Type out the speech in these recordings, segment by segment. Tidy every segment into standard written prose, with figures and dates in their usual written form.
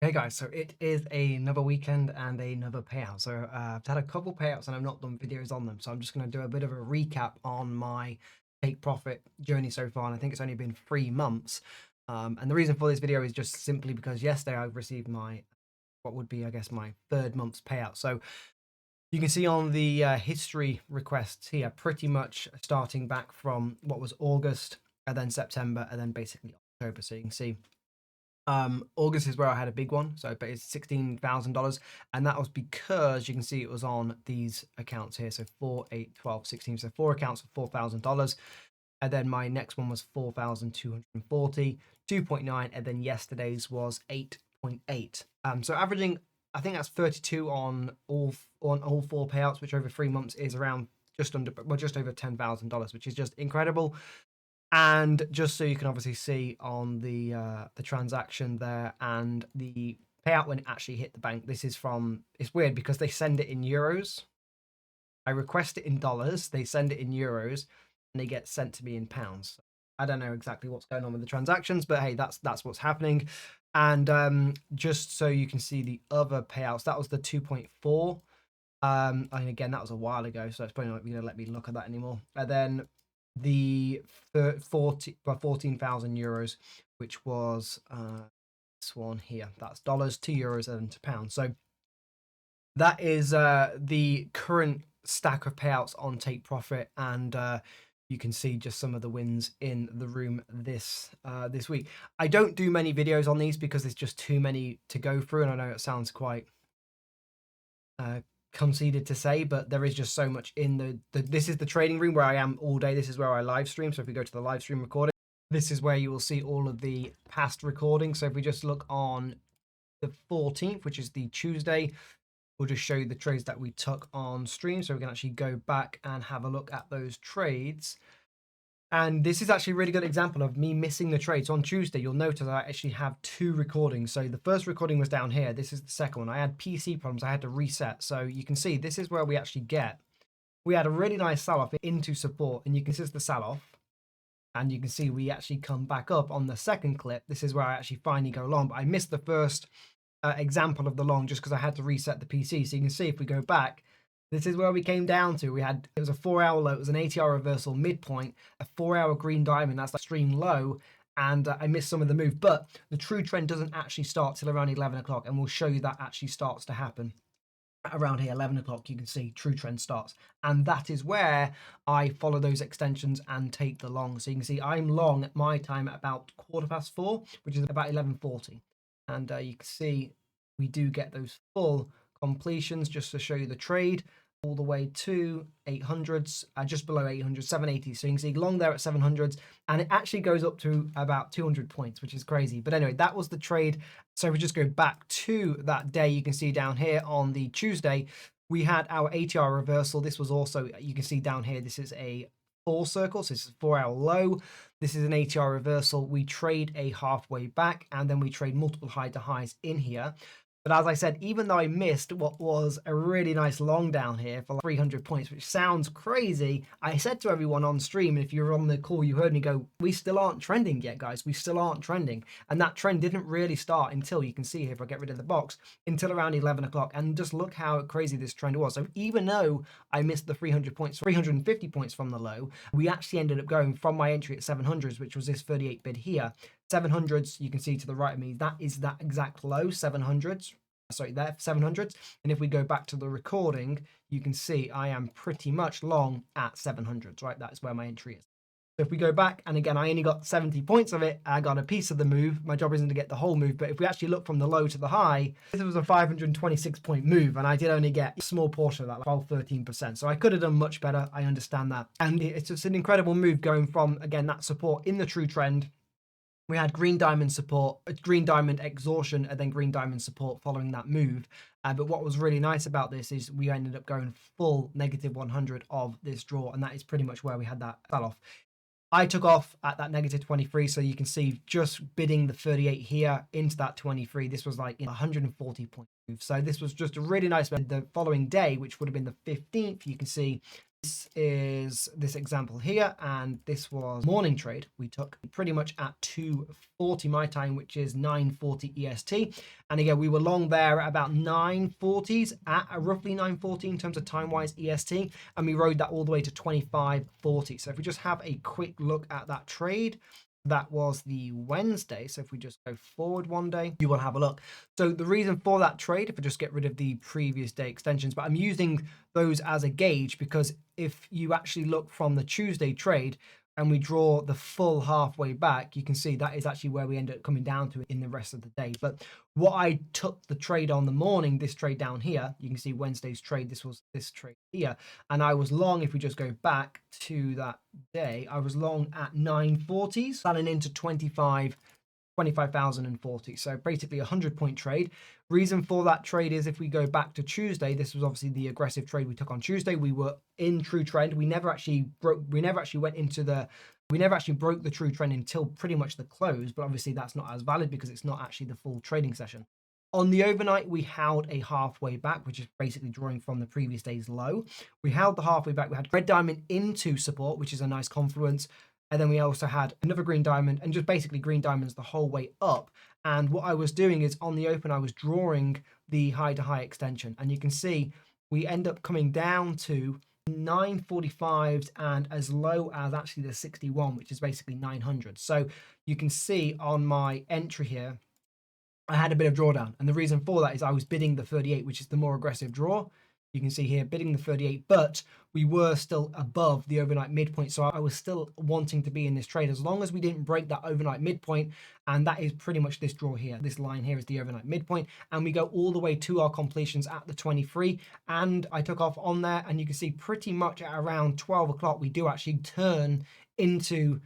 Hey guys, so it is another weekend and another payout. So I've had a couple payouts and I've not done videos on them. So I'm just going to do a bit of a recap on my take profit journey so far. And I think it's only been 3 months. And the reason for this video is just simply because yesterday I received my, what would be, I guess, my third month's payout. So you can see on the history requests here, pretty much starting back from what was August and then September and then basically October. So you can see August is where I had a big one, so but it's $16,000, and that was because you can see it was on these accounts here. So 4, 8, 12, 16. So four accounts for $4,000, and then my next one was 4,240, 2.9, and then yesterday's was 8.8. So averaging, I think that's 32 on all four payouts, which over 3 months is around just under, well, just over $10,000, which is just incredible. And just so you can obviously see on the transaction there and the payout when it actually hit the bank, this is from, it's weird because they send it in euros. I request it in dollars, they send it in euros, and they get sent to me in pounds. I don't know exactly what's going on with the transactions, but hey, that's what's happening. And just so you can see the other payouts, that was the 2.4. And again, that was a while ago, so it's probably not going to let me look at that anymore. And then the 14,000 euros, which was this one here. That's dollars to euros and to pounds. So that is the current stack of payouts on Take Profit, and you can see just some of the wins in the room this week. I don't do many videos on these because there's just too many to go through, and I know it sounds quite conceded to say, but there is just so much in the this is the trading room where I am all day. This is where I live stream. So if we go to the live stream recording, this is where you will see all of the past recordings. So if we just look on the 14th, which is the Tuesday, we'll just show you the trades that we took on stream. So we can actually go back and have a look at those trades. And this is actually a really good example of me missing the trades. On Tuesday, you'll notice I actually have two recordings. So the first recording was down here. This is the second one. I had PC problems. I had to reset. So you can see this is where we actually get. We had a really nice sell-off into support, and you can see the sell-off. And you can see we actually come back up on the second clip. This is where I actually finally go long. But I missed the first example of the long just because I had to reset the PC. So you can see if we go back, this is where we came down to. It was a 4-hour low, it was an ATR reversal midpoint, a 4-hour green diamond, that's the extreme low, and I missed some of the move. But the true trend doesn't actually start till around 11 o'clock, and we'll show you that actually starts to happen. Around here, 11 o'clock, you can see true trend starts. And that is where I follow those extensions and take the long. So you can see I'm long at my time at about 4:15, which is about 11:40. And you can see we do get those full completions just to show you the trade all the way to 800s, just below 800, 780. So you can see long there at 700s, and it actually goes up to about 200 points, which is crazy. But anyway, that was the trade. So if we just go back to that day, you can see down here on the Tuesday, we had our ATR reversal. This was also, you can see down here, this is a 4 circle. So this is a 4-hour low. This is an ATR reversal. We trade a halfway back, and then we trade multiple high to highs in here. But as I said, even though I missed what was a really nice long down here for like 300 points, which sounds crazy, I said to everyone on stream, and if you were on the call, you heard me go, we still aren't trending yet, guys. We still aren't trending. And that trend didn't really start until, you can see here, if I get rid of the box, until around 11 o'clock. And just look how crazy this trend was. So even though I missed the 300 points, 350 points from the low, we actually ended up going from my entry at 700s, which was this 38 bid here. 700s, you can see to the right of me, that is that exact low, 700s. Sorry, there, 700s. And if we go back to the recording, you can see I am pretty much long at 700s, right? That's where my entry is. So if we go back, and again, I only got 70 points of it. I got a piece of the move. My job isn't to get the whole move, but if we actually look from the low to the high, this was a 526 point move, and I did only get a small portion of that, like 12, 13%. So I could have done much better. I understand that. And it's just an incredible move going from, again, that support in the true trend. We had green diamond support, green diamond exhaustion, and then green diamond support following that move. But what was really nice about this is we ended up going full negative 100 of this draw, and that is pretty much where we had that sell off. I took off at that negative 23, so you can see just bidding the 38 here into that 23. This was like 140 point move. So this was just a really nice move. The following day, which would have been the 15th, you can see This is this example here, and this was morning trade we took pretty much at 2:40 my time, which is 9:40 EST. And again, we were long there at about 9:40s, at roughly 9:40 in terms of time-wise EST, and we rode that all the way to 25:40. So if we just have a quick look at that trade, that was the Wednesday. So if we just go forward one day, you will have a look. So the reason for that trade, if I just get rid of the previous day extensions, but I'm using those as a gauge because if you actually look from the Tuesday trade and we draw the full halfway back, you can see that is actually where we end up coming down to in the rest of the day. But what I took the trade on the morning, this trade down here, you can see Wednesday's trade, this was this trade here, and I was long, if we just go back to that day, I was long at 940s, selling into 25,040. So basically a 100-point trade. Reason for that trade is if we go back to Tuesday, this was obviously the aggressive trade we took on Tuesday. We were in true trend. We never actually broke the true trend until pretty much the close, but obviously that's not as valid because it's not actually the full trading session. On the overnight, we held a halfway back, which is basically drawing from the previous day's low. We held the halfway back. We had red diamond into support, which is a nice confluence. And then we also had another green diamond and just basically green diamonds the whole way up. And what I was doing is on the open, I was drawing the high to high extension. And you can see we end up coming down to 945s and as low as actually the 61, which is basically 900. So you can see on my entry here, I had a bit of drawdown. And the reason for that is I was bidding the 38, which is the more aggressive draw. You can see here bidding the 38, but we were still above the overnight midpoint. So I was still wanting to be in this trade as long as we didn't break that overnight midpoint. And that is pretty much this draw here. This line here is the overnight midpoint. And we go all the way to our completions at the 23. And I took off on there, and you can see pretty much at around 12 o'clock, we do actually turn into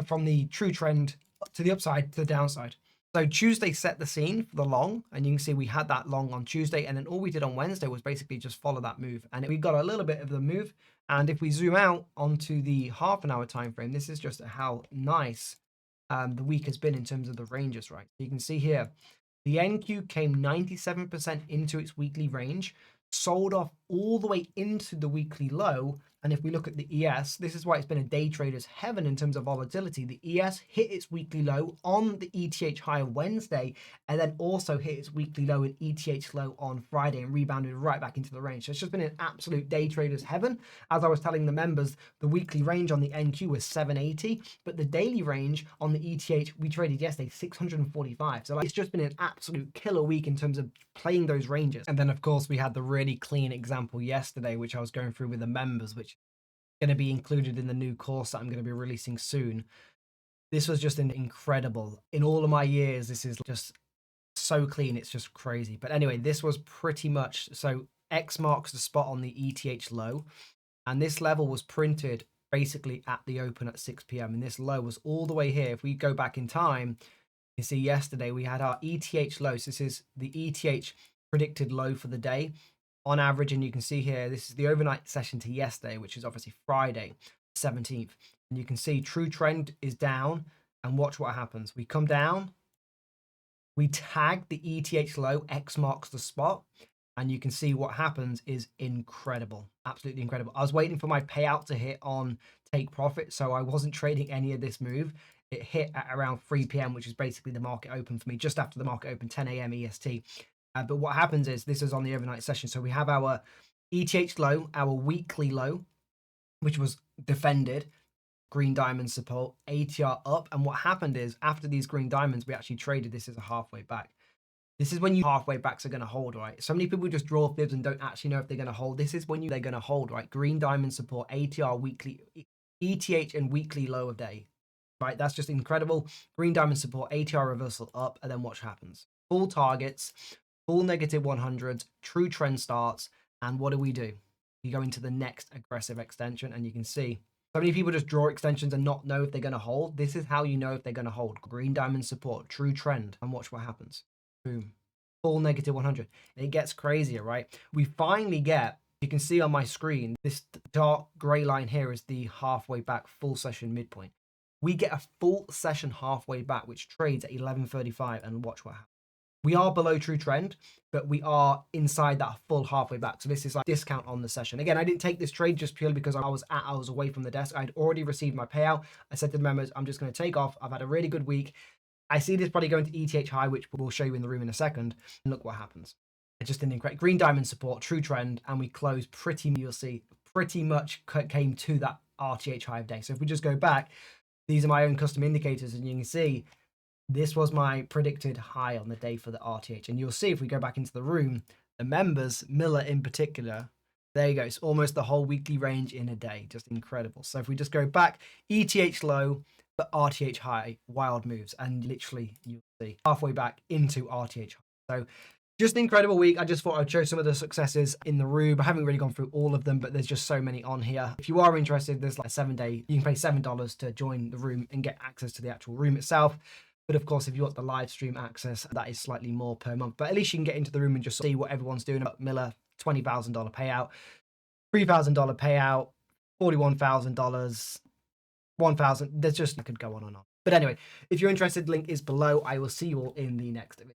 from the true trend to the upside to the downside. So Tuesday set the scene for the long, and you can see we had that long on Tuesday, and then all we did on Wednesday was basically just follow that move, and we got a little bit of the move. And if we zoom out onto the half an hour time frame, this is just how nice the week has been in terms of the ranges, right? You can see here the NQ came 97% into its weekly range, sold off all the way into the weekly low. And if we look at the ES, this is why it's been a day trader's heaven in terms of volatility. The ES hit its weekly low on the ETH high on Wednesday, and then also hit its weekly low and ETH low on Friday and rebounded right back into the range. So it's just been an absolute day trader's heaven. As I was telling the members, the weekly range on the NQ was 780, but the daily range on the ETH we traded yesterday, 645. So it's just been an absolute killer week in terms of playing those ranges. And then of course we had the really clean example yesterday, which I was going through with the members, which going to be included in the new course that I'm going to be releasing soon. This was just an incredible, in all of my years, this is just so clean, it's just crazy. But anyway, this was pretty much, so X marks the spot on the ETH low, and this level was printed basically at the open at 6 p.m. and this low was all the way here. If we go back in time, you see yesterday we had our ETH low. So this is the ETH predicted low for the day on average, and you can see here this is the overnight session to yesterday, which is obviously Friday 17th, and you can see true trend is down, and watch what happens. We come down, we tag the ETH low, X marks the spot, and you can see what happens is incredible, absolutely incredible. I was waiting for my payout to hit on take profit, so I wasn't trading any of this move. It hit at around 3 p.m., which is basically the market open for me, just after the market open, 10 a.m. EST. But what happens is this is on the overnight session. So we have our ETH low, our weekly low, which was defended, green diamond support, ATR up. And what happened is after these green diamonds, we actually traded this as a halfway back. This is when you halfway backs are going to hold, right? So many people just draw fibs and don't actually know if they're going to hold. This is when they're going to hold, right? Green diamond support, ATR weekly, ETH and weekly low of day, right? That's just incredible. Green diamond support, ATR reversal up, and then watch what happens. Full targets, full negative 100s, true trend starts, and what do? You go into the next aggressive extension, and you can see so many people just draw extensions and not know if they're going to hold. This is how you know if they're going to hold. Green diamond support, true trend, and watch what happens. Boom. Full negative 100. And it gets crazier, right? We finally get, you can see on my screen, this dark gray line here is the halfway back full session midpoint. We get a full session halfway back, which trades at 11:35, and watch what happens. We are below true trend, but we are inside that full halfway back. So this is like discount on the session. Again, I didn't take this trade just purely because I was away from the desk. I'd already received my payout. I said to the members, I'm just going to take off. I've had a really good week. I see this probably going to ETH high, which we'll show you in the room in a second. And look what happens. Just an incredible green diamond support, true trend, and we close you'll see, pretty much came to that RTH high of day. So if we just go back, these are my own custom indicators, and you can see this was my predicted high on the day for the RTH. And you'll see if we go back into the room, the members, Miller in particular, there you go. It's almost the whole weekly range in a day. Just incredible. So if we just go back, ETH low, the RTH high, wild moves. And literally, you'll see halfway back into RTH high. So just an incredible week. I just thought I'd show some of the successes in the room. I haven't really gone through all of them, but there's just so many on here. If you are interested, there's like a 7-day, you can pay $7 to join the room and get access to the actual room itself. But of course, if you want the live stream access, that is slightly more per month. But at least you can get into the room and just see what everyone's doing. Miller, $20,000 payout, $3,000 payout, $41,000, $1,000. There's just, I could go on and on. But anyway, if you're interested, link is below. I will see you all in the next video.